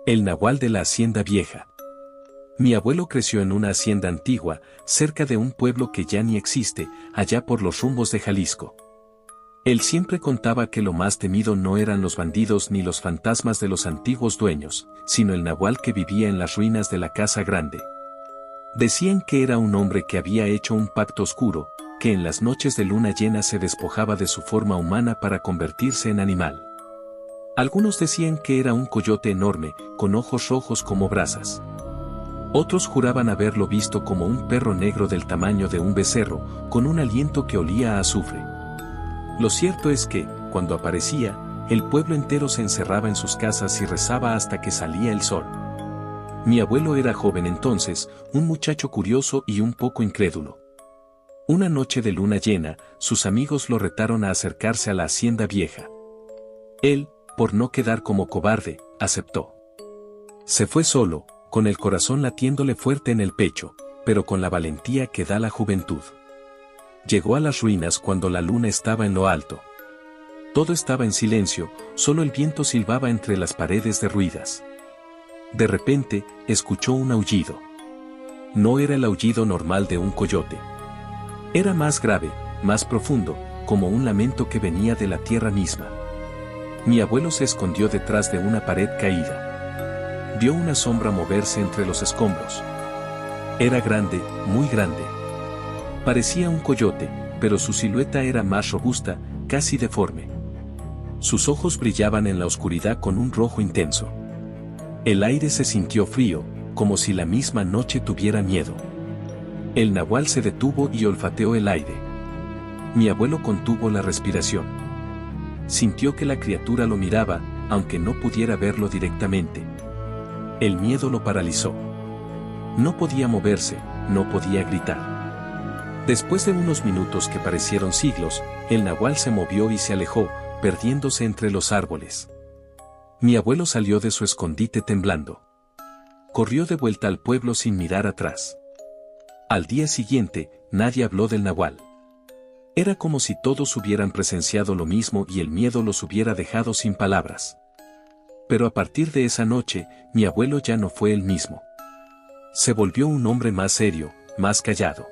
El nahual de la hacienda vieja. Mi abuelo creció en una hacienda antigua, cerca de un pueblo que ya ni existe, allá por los rumbos de Jalisco. Él siempre contaba que lo más temido no eran los bandidos ni los fantasmas de los antiguos dueños, sino el nahual que vivía en las ruinas de la casa grande. Decían que era un hombre que había hecho un pacto oscuro, que en las noches de luna llena se despojaba de su forma humana para convertirse en animal. Algunos decían que era un coyote enorme, con ojos rojos como brasas. Otros juraban haberlo visto como un perro negro del tamaño de un becerro, con un aliento que olía a azufre. Lo cierto es que, cuando aparecía, el pueblo entero se encerraba en sus casas y rezaba hasta que salía el sol. Mi abuelo era joven entonces, un muchacho curioso y un poco incrédulo. Una noche de luna llena, sus amigos lo retaron a acercarse a la hacienda vieja. Él, por no quedar como cobarde, aceptó. Se fue solo, con el corazón latiéndole fuerte en el pecho, pero con la valentía que da la juventud. Llegó a las ruinas cuando la luna estaba en lo alto. Todo estaba en silencio, solo el viento silbaba entre las paredes derruidas. De repente, escuchó un aullido. No era el aullido normal de un coyote. Era más grave, más profundo, como un lamento que venía de la tierra misma. Mi abuelo se escondió detrás de una pared caída. Vio una sombra moverse entre los escombros. Era grande, muy grande. Parecía un coyote, pero su silueta era más robusta, casi deforme. Sus ojos brillaban en la oscuridad con un rojo intenso. El aire se sintió frío, como si la misma noche tuviera miedo. El nahual se detuvo y olfateó el aire. Mi abuelo contuvo la respiración. Sintió que la criatura lo miraba, aunque no pudiera verlo directamente. El miedo lo paralizó. No podía moverse, no podía gritar. Después de unos minutos que parecieron siglos, el nahual se movió y se alejó, perdiéndose entre los árboles. Mi abuelo salió de su escondite temblando. Corrió de vuelta al pueblo sin mirar atrás. Al día siguiente, nadie habló del nahual. Era como si todos hubieran presenciado lo mismo y el miedo los hubiera dejado sin palabras. Pero a partir de esa noche, mi abuelo ya no fue el mismo. Se volvió un hombre más serio, más callado.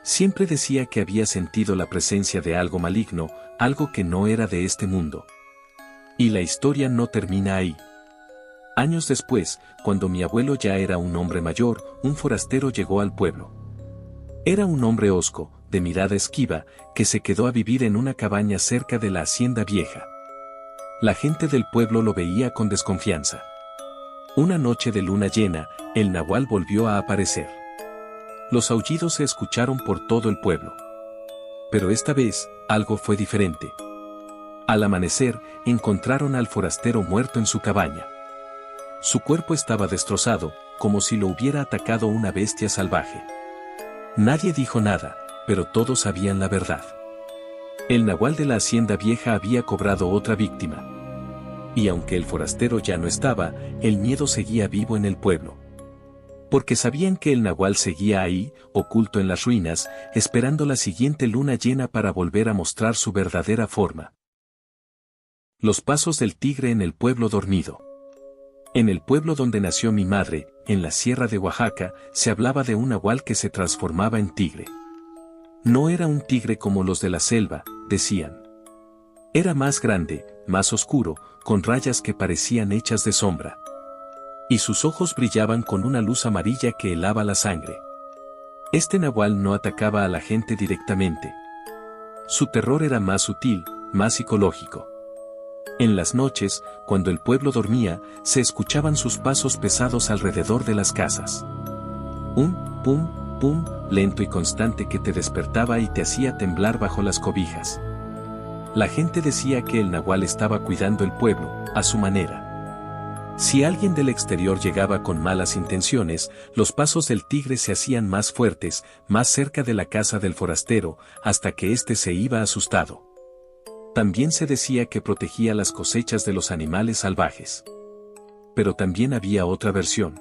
Siempre decía que había sentido la presencia de algo maligno, algo que no era de este mundo. Y la historia no termina ahí. Años después, cuando mi abuelo ya era un hombre mayor, un forastero llegó al pueblo. Era un hombre hosco, de mirada esquiva, que se quedó a vivir en una cabaña cerca de la hacienda vieja. La gente del pueblo lo veía con desconfianza. Una noche de luna llena, el nahual volvió a aparecer. Los aullidos se escucharon por todo el pueblo. Pero esta vez, algo fue diferente. Al amanecer, encontraron al forastero muerto en su cabaña. Su cuerpo estaba destrozado, como si lo hubiera atacado una bestia salvaje. Nadie dijo nada, pero todos sabían la verdad. El nahual de la hacienda vieja había cobrado otra víctima. Y aunque el forastero ya no estaba, el miedo seguía vivo en el pueblo. Porque sabían que el nahual seguía ahí, oculto en las ruinas, esperando la siguiente luna llena para volver a mostrar su verdadera forma. Los pasos del tigre en el pueblo dormido. En el pueblo donde nació mi madre, en la sierra de Oaxaca, se hablaba de un nahual que se transformaba en tigre. No era un tigre como los de la selva, decían. Era más grande, más oscuro, con rayas que parecían hechas de sombra. Y sus ojos brillaban con una luz amarilla que helaba la sangre. Este nahual no atacaba a la gente directamente. Su terror era más sutil, más psicológico. En las noches, cuando el pueblo dormía, se escuchaban sus pasos pesados alrededor de las casas. Un pum, pum, lento y constante que te despertaba y te hacía temblar bajo las cobijas. La gente decía que el nahual estaba cuidando el pueblo, a su manera. Si alguien del exterior llegaba con malas intenciones, los pasos del tigre se hacían más fuertes, más cerca de la casa del forastero, hasta que éste se iba asustado. También se decía que protegía las cosechas de los animales salvajes. Pero también había otra versión.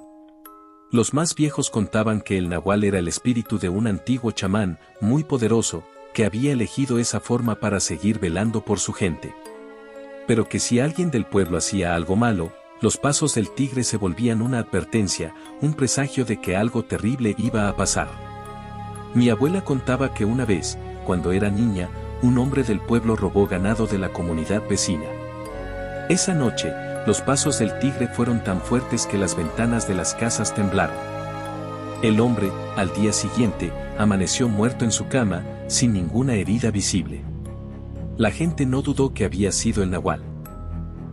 Los más viejos contaban que el nahual era el espíritu de un antiguo chamán, muy poderoso, que había elegido esa forma para seguir velando por su gente. Pero que si alguien del pueblo hacía algo malo, Los pasos del tigre se volvían una advertencia, un presagio de que algo terrible iba a pasar. Mi abuela contaba que una vez, cuando era niña, un hombre del pueblo robó ganado de la comunidad vecina. Esa noche, los pasos del tigre fueron tan fuertes que las ventanas de las casas temblaron. El hombre, al día siguiente, amaneció muerto en su cama, sin ninguna herida visible. La gente no dudó que había sido el nahual.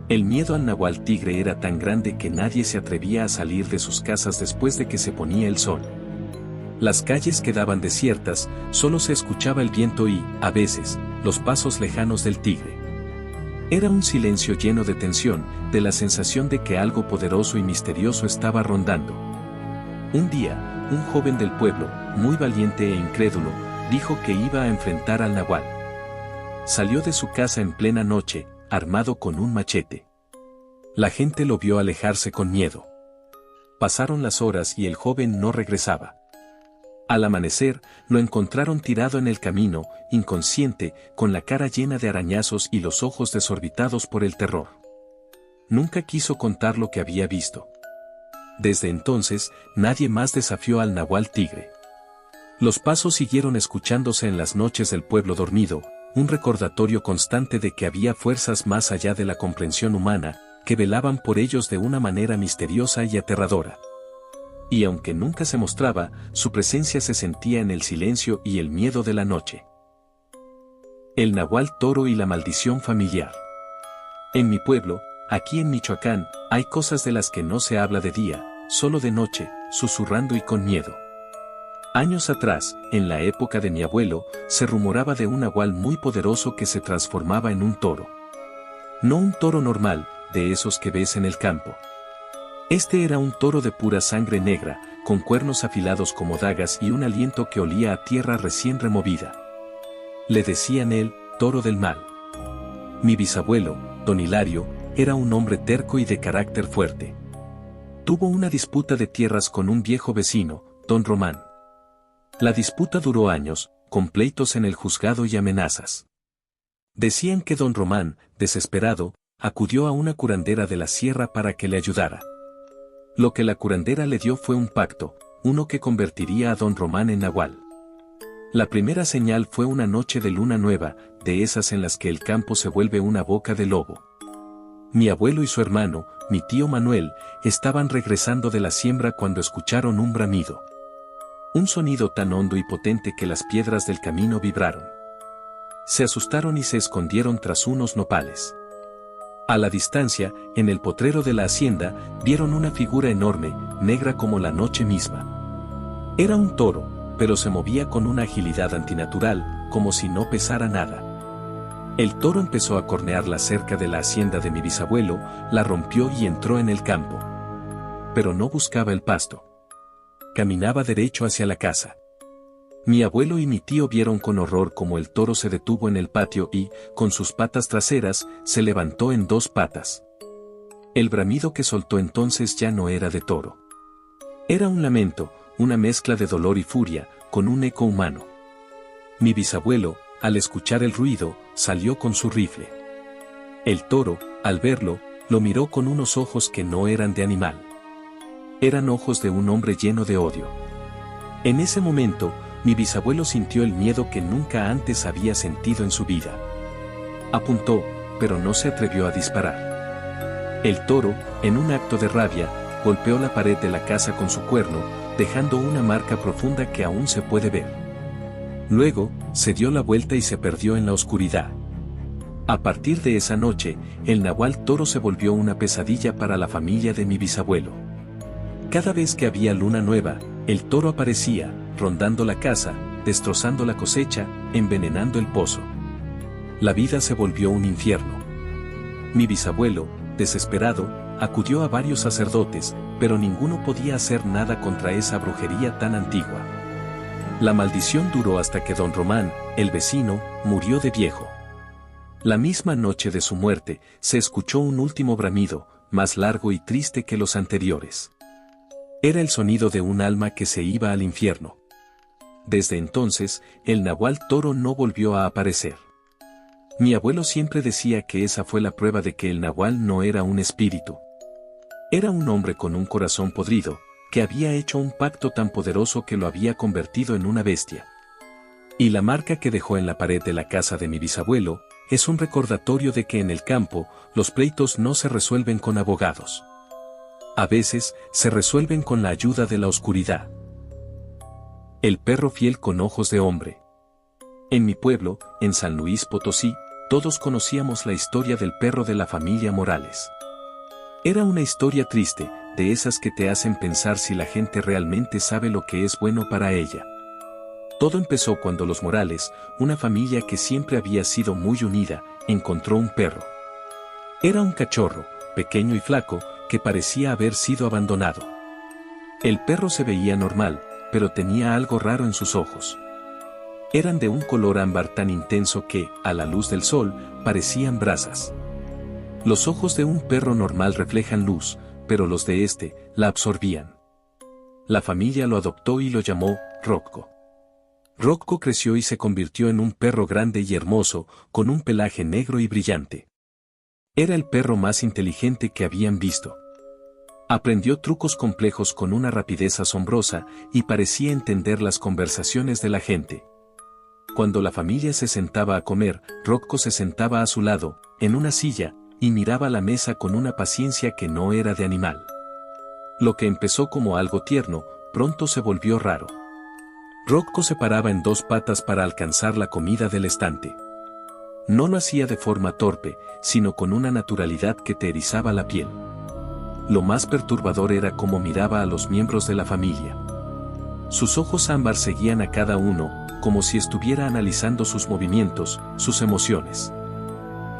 El miedo al nahual tigre era tan grande que nadie se atrevía a salir de sus casas después de que se ponía el sol. Las calles quedaban desiertas, solo se escuchaba el viento y, a veces, los pasos lejanos del tigre. Era un silencio lleno de tensión, de la sensación de que algo poderoso y misterioso estaba rondando. Un día, un joven del pueblo, muy valiente e incrédulo, dijo que iba a enfrentar al nahual. Salió de su casa en plena noche, armado con un machete. La gente lo vio alejarse con miedo. Pasaron las horas y el joven no regresaba. Al amanecer, lo encontraron tirado en el camino, inconsciente, con la cara llena de arañazos y los ojos desorbitados por el terror. Nunca quiso contar lo que había visto. Desde entonces, nadie más desafió al nahual tigre. Los pasos siguieron escuchándose en las noches del pueblo dormido, un recordatorio constante de que había fuerzas más allá de la comprensión humana, que velaban por ellos de una manera misteriosa y aterradora. Y aunque nunca se mostraba, su presencia se sentía en el silencio y el miedo de la noche. El nahual toro y la maldición familiar. En mi pueblo, aquí en Michoacán, hay cosas de las que no se habla de día, solo de noche, susurrando y con miedo. Años atrás, en la época de mi abuelo, se rumoraba de un nahual muy poderoso que se transformaba en un toro. No un toro normal, de esos que ves en el campo. Este era un toro de pura sangre negra, con cuernos afilados como dagas y un aliento que olía a tierra recién removida. Le decían el toro del mal. Mi bisabuelo, don Hilario, era un hombre terco y de carácter fuerte. Tuvo una disputa de tierras con un viejo vecino, don Román. La disputa duró años, con pleitos en el juzgado y amenazas. Decían que don Román, desesperado, acudió a una curandera de la sierra para que le ayudara. Lo que la curandera le dio fue un pacto, uno que convertiría a don Román en nahual. La primera señal fue una noche de luna nueva, de esas en las que el campo se vuelve una boca de lobo. Mi abuelo y su hermano, mi tío Manuel, estaban regresando de la siembra cuando escucharon un bramido. Un sonido tan hondo y potente que las piedras del camino vibraron. Se asustaron y se escondieron tras unos nopales. A la distancia, en el potrero de la hacienda, vieron una figura enorme, negra como la noche misma. Era un toro, pero se movía con una agilidad antinatural, como si no pesara nada. El toro empezó a cornear la cerca de la hacienda de mi bisabuelo, la rompió y entró en el campo. Pero no buscaba el pasto. Caminaba derecho hacia la casa. Mi abuelo y mi tío vieron con horror cómo el toro se detuvo en el patio y, con sus patas traseras, se levantó en dos patas. El bramido que soltó entonces ya no era de toro. Era un lamento, una mezcla de dolor y furia, con un eco humano. Mi bisabuelo, al escuchar el ruido, salió con su rifle. El toro, al verlo, lo miró con unos ojos que no eran de animal. Eran ojos de un hombre lleno de odio. En ese momento, mi bisabuelo sintió el miedo que nunca antes había sentido en su vida. Apuntó, pero no se atrevió a disparar. El toro, en un acto de rabia, golpeó la pared de la casa con su cuerno, dejando una marca profunda que aún se puede ver. Luego, se dio la vuelta y se perdió en la oscuridad. A partir de esa noche, el nahual toro se volvió una pesadilla para la familia de mi bisabuelo. Cada vez que había luna nueva, el toro aparecía, rondando la casa, destrozando la cosecha, envenenando el pozo. La vida se volvió un infierno. Mi bisabuelo, desesperado, acudió a varios sacerdotes, pero ninguno podía hacer nada contra esa brujería tan antigua. La maldición duró hasta que don Román, el vecino, murió de viejo. La misma noche de su muerte, se escuchó un último bramido, más largo y triste que los anteriores. Era el sonido de un alma que se iba al infierno. Desde entonces, el nahual toro no volvió a aparecer. Mi abuelo siempre decía que esa fue la prueba de que el nahual no era un espíritu. Era un hombre con un corazón podrido, que había hecho un pacto tan poderoso que lo había convertido en una bestia. Y la marca que dejó en la pared de la casa de mi bisabuelo, es un recordatorio de que en el campo, los pleitos no se resuelven con abogados. A veces, se resuelven con la ayuda de la oscuridad. El perro fiel con ojos de hombre. En mi pueblo, en San Luis Potosí, todos conocíamos la historia del perro de la familia Morales. Era una historia triste, de esas que te hacen pensar si la gente realmente sabe lo que es bueno para ella. Todo empezó cuando los Morales, una familia que siempre había sido muy unida, encontró un perro. Era un cachorro, pequeño y flaco, que parecía haber sido abandonado. El perro se veía normal, pero tenía algo raro en sus ojos. Eran de un color ámbar tan intenso que, a la luz del sol, parecían brasas. Los ojos de un perro normal reflejan luz, pero los de este, la absorbían. La familia lo adoptó y lo llamó Rocco. Rocco creció y se convirtió en un perro grande y hermoso, con un pelaje negro y brillante. Era el perro más inteligente que habían visto. Aprendió trucos complejos con una rapidez asombrosa y parecía entender las conversaciones de la gente. Cuando la familia se sentaba a comer, Rocco se sentaba a su lado, en una silla, y miraba la mesa con una paciencia que no era de animal. Lo que empezó como algo tierno, pronto se volvió raro. Rocco se paraba en dos patas para alcanzar la comida del estante. No lo hacía de forma torpe, sino con una naturalidad que te erizaba la piel. Lo más perturbador era cómo miraba a los miembros de la familia. Sus ojos ámbar seguían a cada uno, como si estuviera analizando sus movimientos, sus emociones.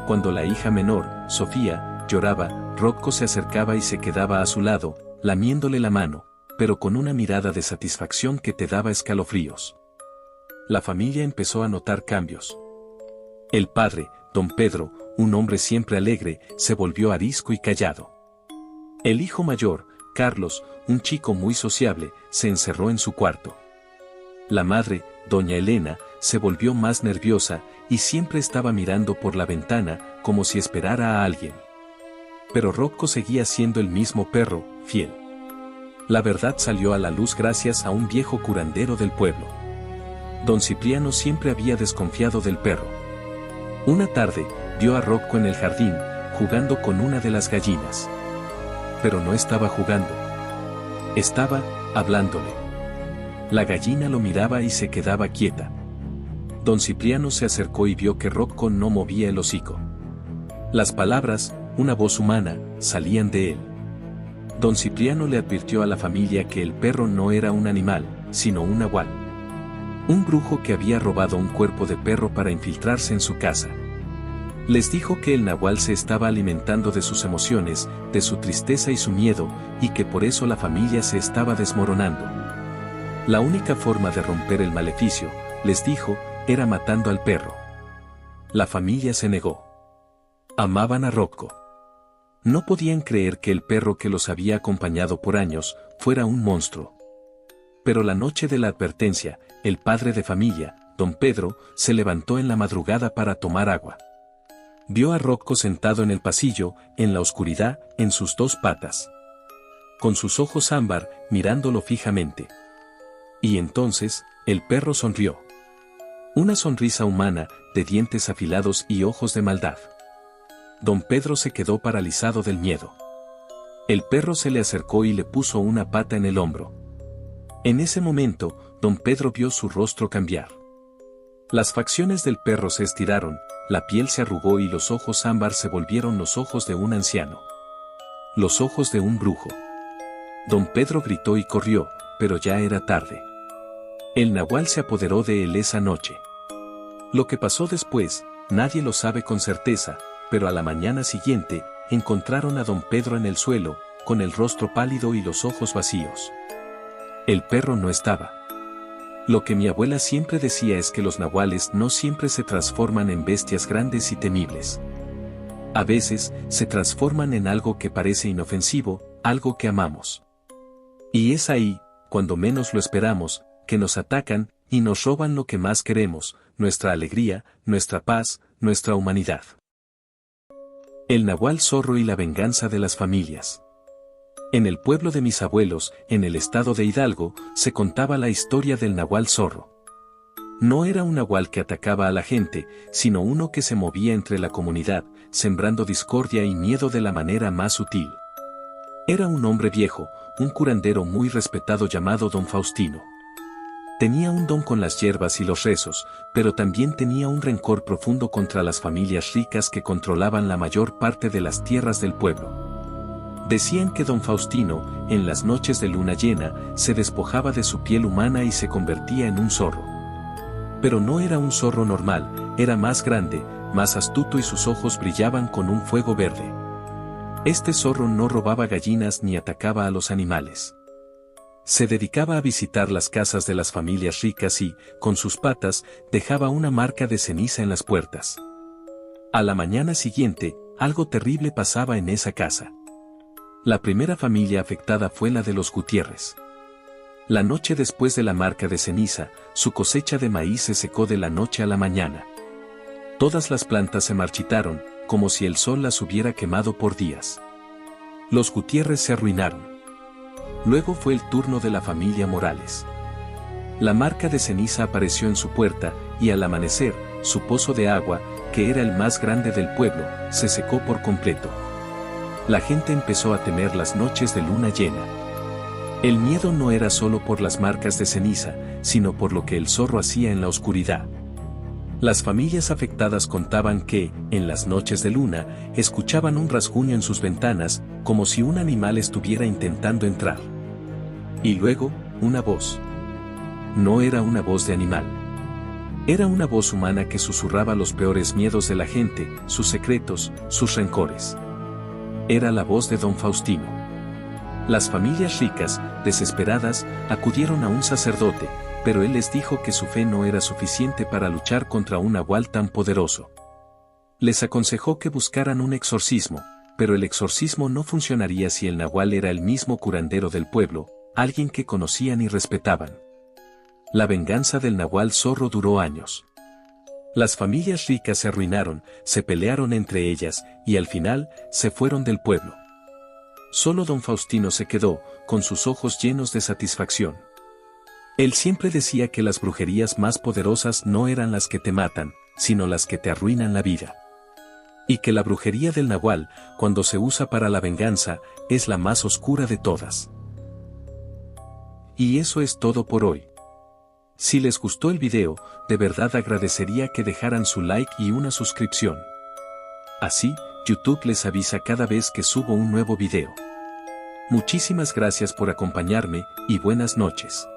Cuando la hija menor, Sofía, lloraba, Rocco se acercaba y se quedaba a su lado, lamiéndole la mano, pero con una mirada de satisfacción que te daba escalofríos. La familia empezó a notar cambios. El padre, don Pedro, un hombre siempre alegre, se volvió arisco y callado. El hijo mayor, Carlos, un chico muy sociable, se encerró en su cuarto. La madre, doña Elena, se volvió más nerviosa y siempre estaba mirando por la ventana, como si esperara a alguien. Pero Rocco seguía siendo el mismo perro, fiel. La verdad salió a la luz gracias a un viejo curandero del pueblo. Don Cipriano siempre había desconfiado del perro. Una tarde, vio a Rocco en el jardín, jugando con una de las gallinas. Pero no estaba jugando. Estaba hablándole. La gallina lo miraba y se quedaba quieta. Don Cipriano se acercó y vio que Rocco no movía el hocico. Las palabras, una voz humana, salían de él. Don Cipriano le advirtió a la familia que el perro no era un animal, sino un nahual. Un brujo que había robado un cuerpo de perro para infiltrarse en su casa. Les dijo que el nahual se estaba alimentando de sus emociones, de su tristeza y su miedo, y que por eso la familia se estaba desmoronando. La única forma de romper el maleficio, les dijo, era matando al perro. La familia se negó. Amaban a Rocco. No podían creer que el perro que los había acompañado por años, fuera un monstruo. Pero la noche de la advertencia, el padre de familia, don Pedro, se levantó en la madrugada para tomar agua. Vio a Rocco sentado en el pasillo, en la oscuridad, en sus dos patas. Con sus ojos ámbar, mirándolo fijamente. Y entonces, el perro sonrió. Una sonrisa humana, de dientes afilados y ojos de maldad. Don Pedro se quedó paralizado del miedo. El perro se le acercó y le puso una pata en el hombro. En ese momento, don Pedro vio su rostro cambiar. Las facciones del perro se estiraron, la piel se arrugó y los ojos ámbar se volvieron los ojos de un anciano. Los ojos de un brujo. Don Pedro gritó y corrió, pero ya era tarde. El nahual se apoderó de él esa noche. Lo que pasó después, nadie lo sabe con certeza, pero a la mañana siguiente, encontraron a don Pedro en el suelo, con el rostro pálido y los ojos vacíos. El perro no estaba. Lo que mi abuela siempre decía es que los nahuales no siempre se transforman en bestias grandes y temibles. A veces, se transforman en algo que parece inofensivo, algo que amamos. Y es ahí, cuando menos lo esperamos, que nos atacan, y nos roban lo que más queremos, nuestra alegría, nuestra paz, nuestra humanidad. El nahual zorro y la venganza de las familias. En el pueblo de mis abuelos, en el estado de Hidalgo, se contaba la historia del nahual zorro. No era un nahual que atacaba a la gente, sino uno que se movía entre la comunidad, sembrando discordia y miedo de la manera más sutil. Era un hombre viejo, un curandero muy respetado llamado Don Faustino. Tenía un don con las hierbas y los rezos, pero también tenía un rencor profundo contra las familias ricas que controlaban la mayor parte de las tierras del pueblo. Decían que don Faustino, en las noches de luna llena, se despojaba de su piel humana y se convertía en un zorro. Pero no era un zorro normal, era más grande, más astuto y sus ojos brillaban con un fuego verde. Este zorro no robaba gallinas ni atacaba a los animales. Se dedicaba a visitar las casas de las familias ricas y, con sus patas, dejaba una marca de ceniza en las puertas. A la mañana siguiente, algo terrible pasaba en esa casa. La primera familia afectada fue la de los Gutiérrez. La noche después de la marca de ceniza, su cosecha de maíz se secó de la noche a la mañana. Todas las plantas se marchitaron, como si el sol las hubiera quemado por días. Los Gutiérrez se arruinaron. Luego fue el turno de la familia Morales. La marca de ceniza apareció en su puerta, y al amanecer, su pozo de agua, que era el más grande del pueblo, se secó por completo. La gente empezó a temer las noches de luna llena. El miedo no era solo por las marcas de ceniza, sino por lo que el zorro hacía en la oscuridad. Las familias afectadas contaban que, en las noches de luna, escuchaban un rasguño en sus ventanas, como si un animal estuviera intentando entrar. Y luego, una voz. No era una voz de animal. Era una voz humana que susurraba los peores miedos de la gente, sus secretos, sus rencores. Era la voz de don Faustino. Las familias ricas, desesperadas, acudieron a un sacerdote, pero él les dijo que su fe no era suficiente para luchar contra un nahual tan poderoso. Les aconsejó que buscaran un exorcismo, pero el exorcismo no funcionaría si el nahual era el mismo curandero del pueblo, alguien que conocían y respetaban. La venganza del nahual zorro duró años. Las familias ricas se arruinaron, se pelearon entre ellas, y al final, se fueron del pueblo. Solo don Faustino se quedó, con sus ojos llenos de satisfacción. Él siempre decía que las brujerías más poderosas no eran las que te matan, sino las que te arruinan la vida. Y que la brujería del nahual, cuando se usa para la venganza, es la más oscura de todas. Y eso es todo por hoy. Si les gustó el video, de verdad agradecería que dejaran su like y una suscripción. Así, YouTube les avisa cada vez que subo un nuevo video. Muchísimas gracias por acompañarme, y buenas noches.